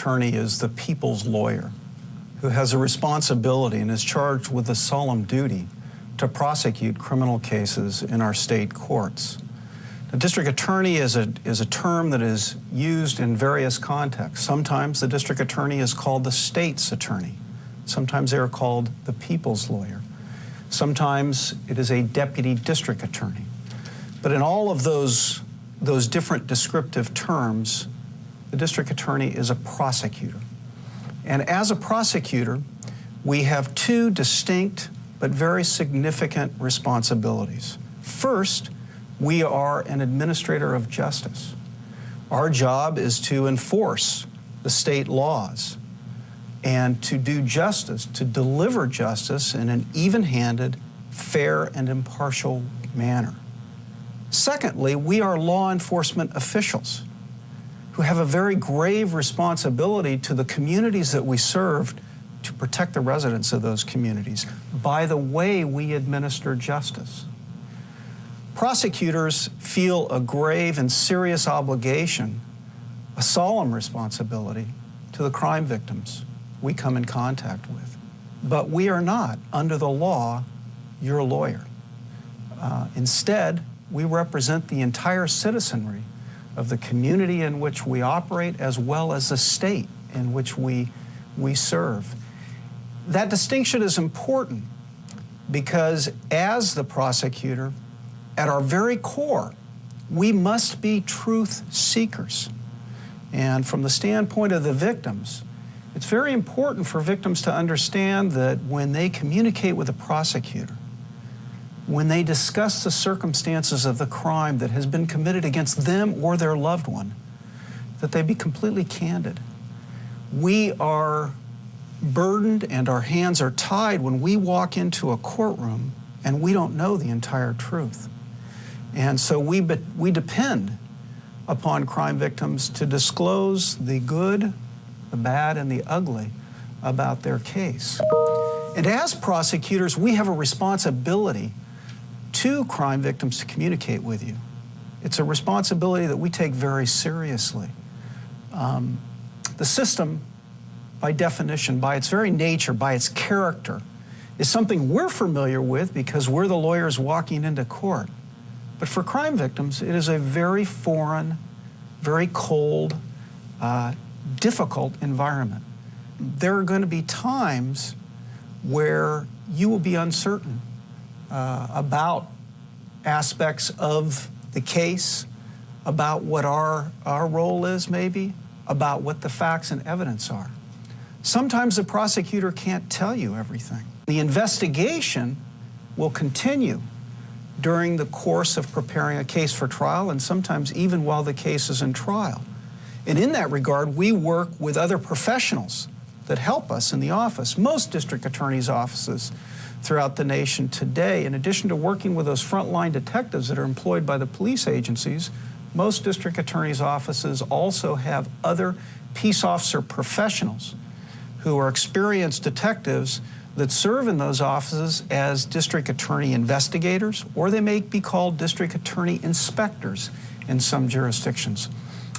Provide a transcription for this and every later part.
attorney is the people's lawyer who has a responsibility and is charged with the solemn duty to prosecute criminal cases in our state courts. The district attorney is a term that is used in various contexts. Sometimes the district attorney is called the state's attorney. Sometimes they are called the people's lawyer. Sometimes it is a deputy district attorney. But in all of those different descriptive terms, the district attorney is a prosecutor. And as a prosecutor, we have two distinct but very significant responsibilities. First, we are an administrator of justice. Our job is to enforce the state laws and to do justice, to deliver justice in an even-handed, fair, and impartial manner. Secondly, we are law enforcement officials who have a very grave responsibility to the communities that we serve to protect the residents of those communities by the way we administer justice. Prosecutors feel a grave and serious obligation, a solemn responsibility to the crime victims we come in contact with. But we are not, under the law, your lawyer. Instead, we represent the entire citizenry of the community in which we operate, as well as the state in which we serve. That distinction is important because as the prosecutor, at our very core, we must be truth seekers. And from the standpoint of the victims, it's very important for victims to understand that when they communicate with a prosecutor, when they discuss the circumstances of the crime that has been committed against them or their loved one, that they be completely candid. We are burdened and our hands are tied when we walk into a courtroom and we don't know the entire truth. And so we depend upon crime victims to disclose the good, the bad, and the ugly about their case. And as prosecutors, we have a responsibility to crime victims to communicate with you. It's a responsibility that we take very seriously. The system, by definition, by its very nature, by its character, is something we're familiar with because we're the lawyers walking into court. But for crime victims, it is a very foreign, very cold, difficult environment. There are going to be times where you will be uncertain about aspects of the case, about what our role is maybe, about what the facts and evidence are. Sometimes the prosecutor can't tell you everything. The investigation will continue during the course of preparing a case for trial and sometimes even while the case is in trial. And in that regard, we work with other professionals that help us in the office. Most district attorneys' offices throughout the nation today, in addition to working with those frontline detectives that are employed by the police agencies, most district attorneys' offices also have other peace officer professionals who are experienced detectives that serve in those offices as district attorney investigators, or they may be called district attorney inspectors in some jurisdictions.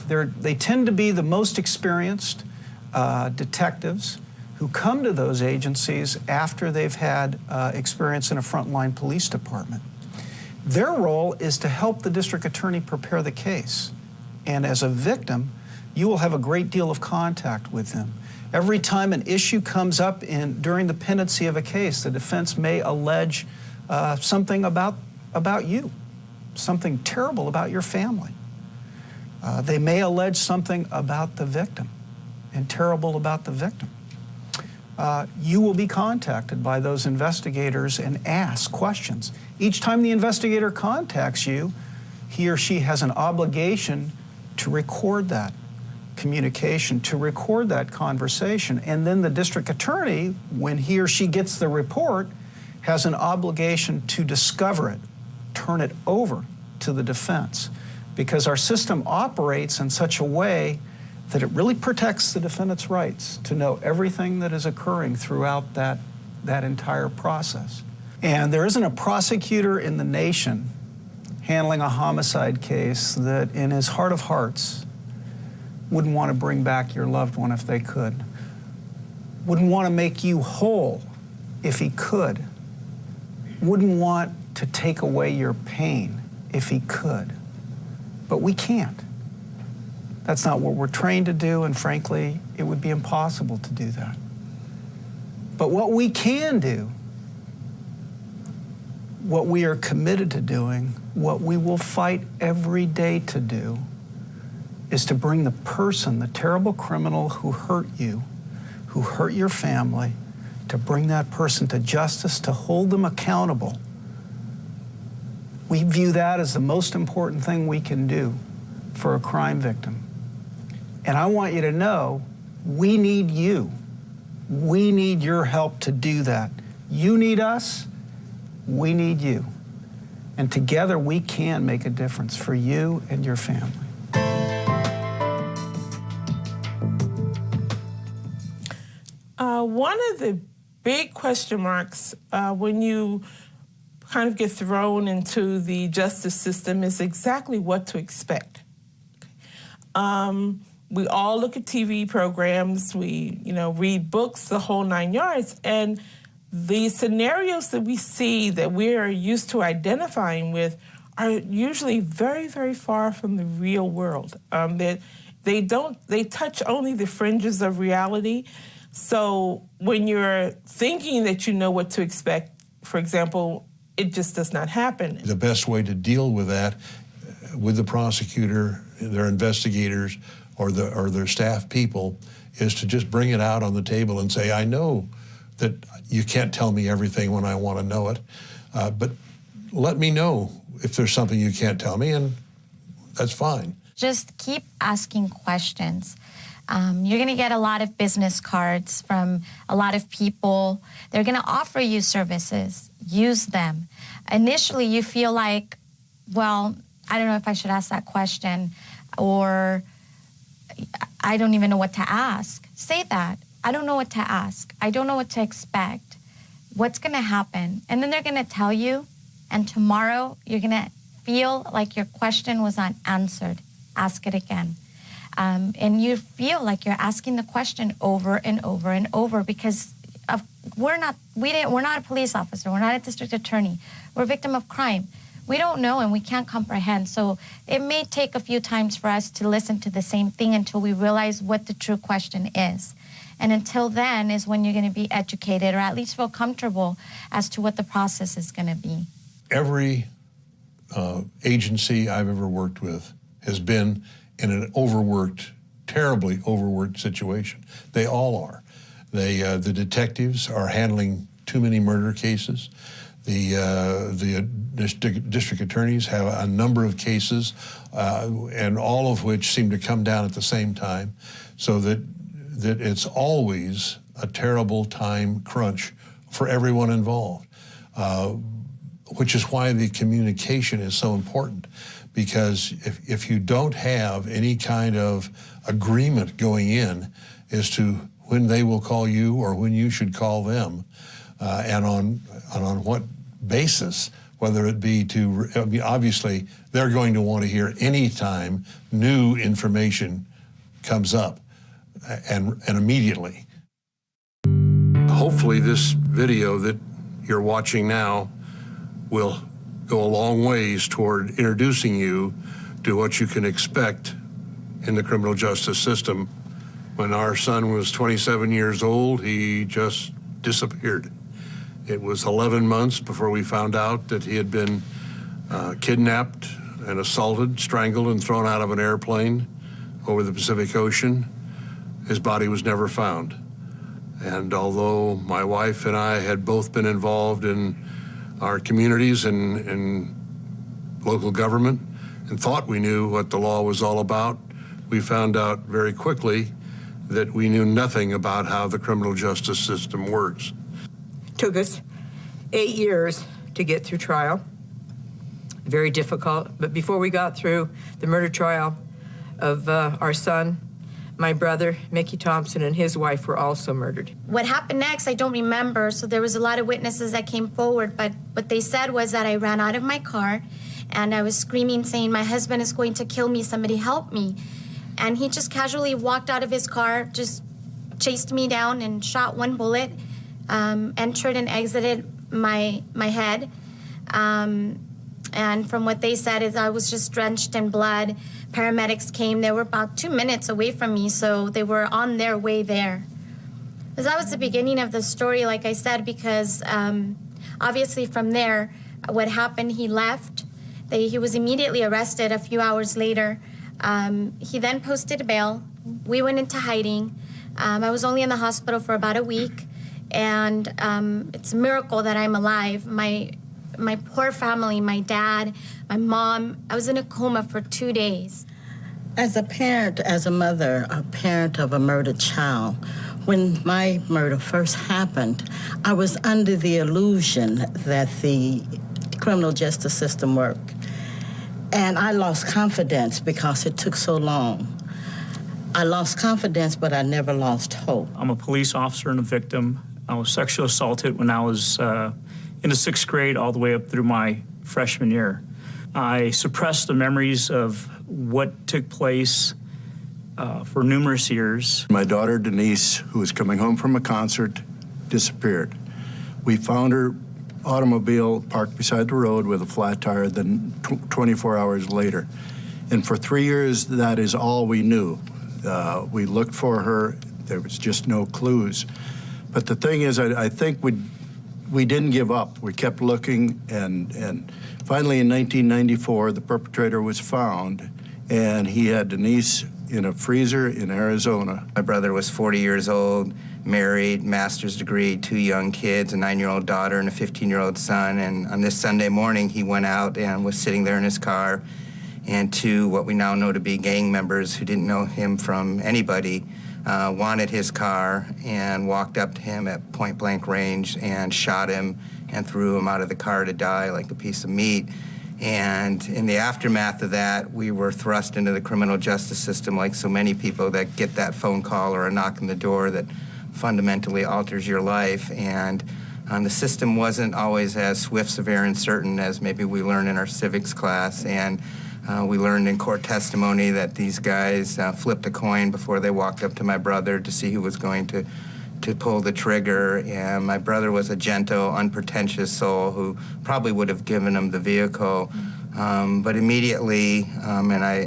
They tend to be the most experienced detectives who come to those agencies after they've had experience in a frontline police department. Their role is to help the district attorney prepare the case. And as a victim, you will have a great deal of contact with them. Every time an issue comes up during the pendency of a case, the defense may allege something about you, something terrible about your family. They may allege something about the victim and terrible about the victim. You will be contacted by those investigators and ask questions. Each time the investigator contacts you, he or she has an obligation to record that communication, to record that conversation. And then the district attorney, when he or she gets the report, has an obligation to discover it, turn it over to the defense. Because our system operates in such a way that it really protects the defendant's rights to know everything that is occurring throughout that entire process. And there isn't a prosecutor in the nation handling a homicide case that in his heart of hearts wouldn't want to bring back your loved one if they could, wouldn't want to make you whole if he could, wouldn't want to take away your pain if he could. But we can't. That's not what we're trained to do, and frankly, it would be impossible to do that. But what we can do, what we are committed to doing, what we will fight every day to do, is to bring the person, the terrible criminal who hurt you, who hurt your family, to bring that person to justice, to hold them accountable. We view that as the most important thing we can do for a crime victim. And I want you to know, we need you. We need your help to do that. You need us, we need you. And together we can make a difference for you and your family. One of the big question marks when you kind of get thrown into the justice system is exactly what to expect. We all look at TV programs, we read books, the whole 9 yards, and the scenarios that we see that we're used to identifying with are usually very, very far from the real world. They touch only the fringes of reality. So when you're thinking that you know what to expect, for example, it just does not happen. The best way to deal with that, with the prosecutor, their investigators, or their staff people, is to just bring it out on the table and say, I know that you can't tell me everything when I want to know it, but let me know if there's something you can't tell me, and that's fine. Just keep asking questions. You're going to get a lot of business cards from a lot of people. They're going to offer you services. Use them. Initially, you feel like, well, I don't know if I should ask that question, or I don't even know what to ask. Say that. I don't know what to ask. I don't know what to expect. What's going to happen? And then they're going to tell you, and tomorrow you're going to feel like your question was not answered. Ask it again. And you feel like you're asking the question over and over and over because we're not a police officer. We're not a district attorney. We're a victim of crime. We don't know and we can't comprehend. So it may take a few times for us to listen to the same thing until we realize what the true question is. And until then is when you're going to be educated or at least feel comfortable as to what the process is going to be. Every agency I've ever worked with has been in an overworked, terribly overworked situation. They all are. The detectives are handling too many murder cases. The district attorneys have a number of cases, and all of which seem to come down at the same time, so that it's always a terrible time crunch for everyone involved, which is why the communication is so important. Because if you don't have any kind of agreement going in as to when they will call you or when you should call them, and on what basis, whether it be obviously they're going to want to hear any time new information comes up, and immediately. Hopefully this video that you're watching now will go a long ways toward introducing you to what you can expect in the criminal justice system. When our son was 27 years old, he just disappeared. It was 11 months before we found out that he had been kidnapped and assaulted, strangled, and thrown out of an airplane over the Pacific Ocean. His body was never found. And although my wife and I had both been involved in our communities and local government and thought we knew what the law was all about, we found out very quickly that we knew nothing about how the criminal justice system works. Took us 8 years to get through trial. Very difficult, but before we got through the murder trial of our son, my brother, Mickey Thompson, and his wife were also murdered. What happened next, I don't remember. So there was a lot of witnesses that came forward, but what they said was that I ran out of my car and I was screaming, saying, my husband is going to kill me, somebody help me. and he just casually walked out of his car, just chased me down and shot one bullet, entered and exited my head. And from what they said is I was just drenched in blood. Paramedics came. They were about 2 minutes away from me, so they were on their way there. But that was the beginning of the story, like I said, because obviously from there, what happened, he left. He was immediately arrested a few hours later. He then posted bail. We went into hiding. I was only in the hospital for about a week, and it's a miracle that I'm alive. My poor family, my dad, my mom, I was in a coma for 2 days. As a parent, as a mother, a parent of a murdered child, when my murder first happened, I was under the illusion that the criminal justice system worked. And I lost confidence because it took so long. I lost confidence, but I never lost hope. I'm a police officer and a victim. I was sexually assaulted when I was in the 6th grade all the way up through my freshman year. I suppressed the memories of what took place for numerous years. My daughter Denise, who was coming home from a concert, disappeared. We found her automobile parked beside the road with a flat tire, then 24 hours later. And for 3 years, that is all we knew. We looked for her. There was just no clues. But the thing is, I think we didn't give up. We kept looking, and finally in 1994, the perpetrator was found, and he had Denise in a freezer in Arizona. My brother was 40 years old, married, master's degree, 2 young kids, a 9-year-old daughter and a 15-year-old son. And on this Sunday morning, he went out and was sitting there in his car, and 2 what we now know to be gang members who didn't know him from anybody wanted his car and walked up to him at point-blank range and shot him and threw him out of the car to die like a piece of meat. And in the aftermath of that, we were thrust into the criminal justice system like so many people that get that phone call or a knock on the door that fundamentally alters your life. And the system wasn't always as swift, severe, and certain as maybe we learned in our civics class. And we learned in court testimony that these guys flipped a coin before they walked up to my brother to see who was going to pull the trigger. And my brother was a gentle, unpretentious soul who probably would have given him the vehicle. But immediately, and I